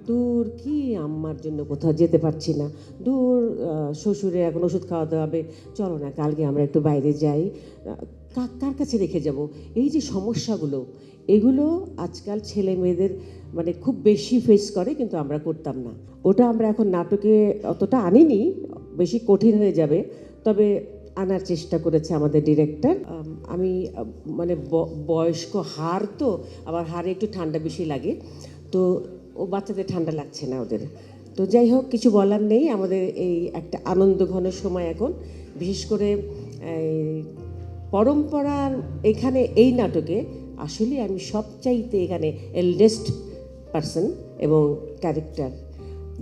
দূর কি আম্মার জন্য কোথাও যেতে পারছি না, দূর শ্বশুরে এখন ওষুধ খাওয়াতে হবে, চলো না কালকে আমরা একটু বাইরে যাই, কার কাছে রেখে যাব। এই যে সমস্যাগুলো, এগুলো আজকাল ছেলে মেয়েদের মানে খুব বেশি ফেস করে, কিন্তু আমরা করতাম না। ওটা আমরা এখন নাটকে অতটা আনিনি, বেশি কঠিন হয়ে যাবে, তবে আনার চেষ্টা করেছে আমাদের ডিরেক্টর। আমি মানে বয়স্ক হাড় তো, আবার হাড়ে একটু ঠান্ডা বেশি লাগে, তো ও বাচ্চাদের ঠান্ডা লাগছে না ওদের। তো যাই হোক, কিছু বলার নেই, আমাদের এই একটা আনন্দ ঘন সময় এখন, বিশেষ করে পরম্পরার এখানে এই নাটকে আসলে আমি সবচাইতে এখানে এল্ডেস্ট পারসন এবং ক্যারেক্টার,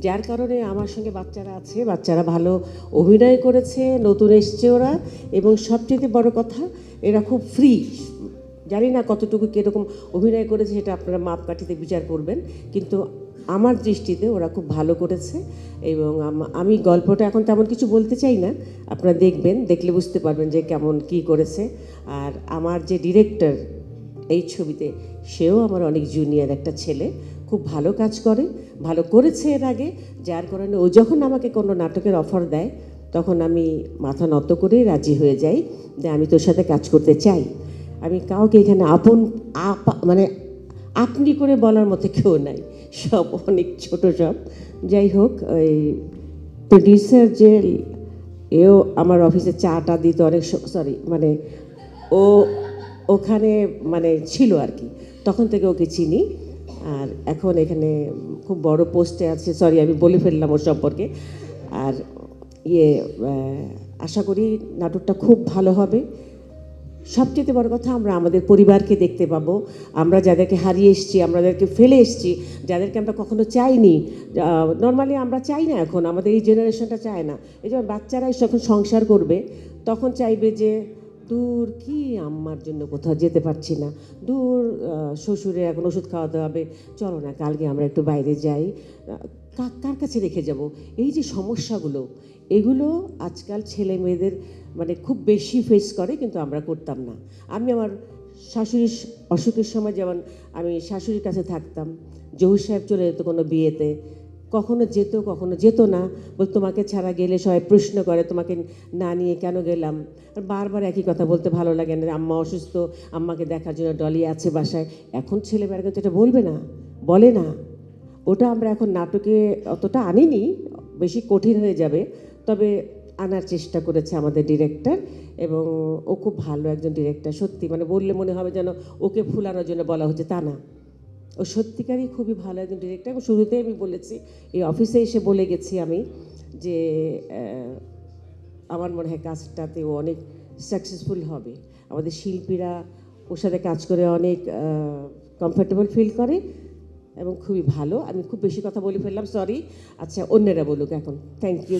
যার কারণে আমার সঙ্গে বাচ্চারা আছে, বাচ্চারা ভালো অভিনয় করেছে, নতুন এসছে ওরা, এবং সবচেয়ে বড় কথা এরা খুব ফ্রি। জানি না কতটুকু কীরকম অভিনয় করেছে, সেটা আপনারা মাপকাঠিতে বিচার করবেন, কিন্তু আমার দৃষ্টিতে ওরা খুব ভালো করেছে। এবং আমি গল্পটা এখন তেমন কিছু বলতে চাই না, আপনারা দেখবেন, দেখলে বুঝতে পারবেন যে কেমন কি করেছে। আর আমার যে ডিরেক্টর এই ছবিতে, সেও আমার অনেক জুনিয়র একটা ছেলে, খুব ভালো কাজ করে, ভালো করেছে এর আগে, যার কারণে ও যখন আমাকে কোনো নাটকের অফার দেয় তখন আমি মাথা নত করেই রাজি হয়ে যাই যে আমি তোর সাথে কাজ করতে চাই। আমি কাউকে এখানে মানে আপনি করে বলার মতো কেউ নাই, সব অনেক ছোট সব। যাই হোক, ওই প্রডিউসার যে এও আমার অফিসে চাটা দিত অনেক, সরি মানে ও ওখানে মানে ছিল আর কি, তখন থেকে ওকে চিনি। আর এখন এখানে খুব বড় পোস্টে আছে, সরি আমি বলে ফেললাম ওর সম্পর্কে। আর আশা করি নাটকটা খুব ভালো হবে। সবচেয়ে বড় কথা, আমরা আমাদের পরিবারকে দেখতে পাবো, আমরা যাদেরকে হারিয়ে এসেছি, আমরা যাদেরকে ফেলে এসেছি, যাদেরকে আমরা কখনো চাইনি, নর্মালি আমরা চাই না, এখন আমাদের এই জেনারেশনটা চায় না। এই জন্য বাচ্চারাই যখন সংসার করবে তখন চাইবে যে দূর কি আম্মার জন্য কোথাও যেতে পারছি না, দূর শ্বশুরে এখন ওষুধ খাওয়াতে হবে, চলো না কালকে আমরা একটু বাইরে যাই, কার কাছে রেখে যাব। এই যে সমস্যাগুলো, এগুলো আজকাল ছেলে মেয়েদের মানে খুব বেশি ফেস করে, কিন্তু আমরা করতাম না। আমি আমার শাশুড়ির অসুখের সময় যেমন আমি শাশুড়ির কাছে থাকতাম, জহুর সাহেব চলে যেত কোনো বিয়েতে, কখনো যেত কখনো যেত না, বল তোমাকে ছাড়া গেলে সবাই প্রশ্ন করে তোমাকে না নিয়ে কেন গেলাম। আর বারবার একই কথা বলতে ভালো লাগে না, আম্মা অসুস্থ, আম্মাকে দেখার জন্য ডলি আছে বাসায়। এখন ছেলেমেয়েরা কিন্তু এটা বলবে না, বলে না। ওটা আমরা এখন নাটকে অতটা আনিনি, বেশি কঠিন হয়ে যাবে, তবে আনার চেষ্টা করেছে আমাদের ডিরেক্টর, এবং ও খুব ভালো একজন ডিরেক্টর। সত্যি মানে বললে মনে হবে যেন ওকে ফুলানোর জন্য বলা হচ্ছে, তা না, ও সত্যিকারই খুবই ভালো একজন ডিরেক্টর। এবং শুরুতেই আমি বলেছি, এই অফিসে এসে বলে গেছি আমি যে আমার মনে হয় কাজটাতে ও অনেক সাকসেসফুল হবে। আমাদের শিল্পীরা ওর সাথে কাজ করে অনেক কমফোর্টেবল ফিল করে এবং খুবই ভালো। আমি খুব বেশি কথা বলে ফেললাম, সরি। আচ্ছা, অন্যরা বলুক এখন। Thank you.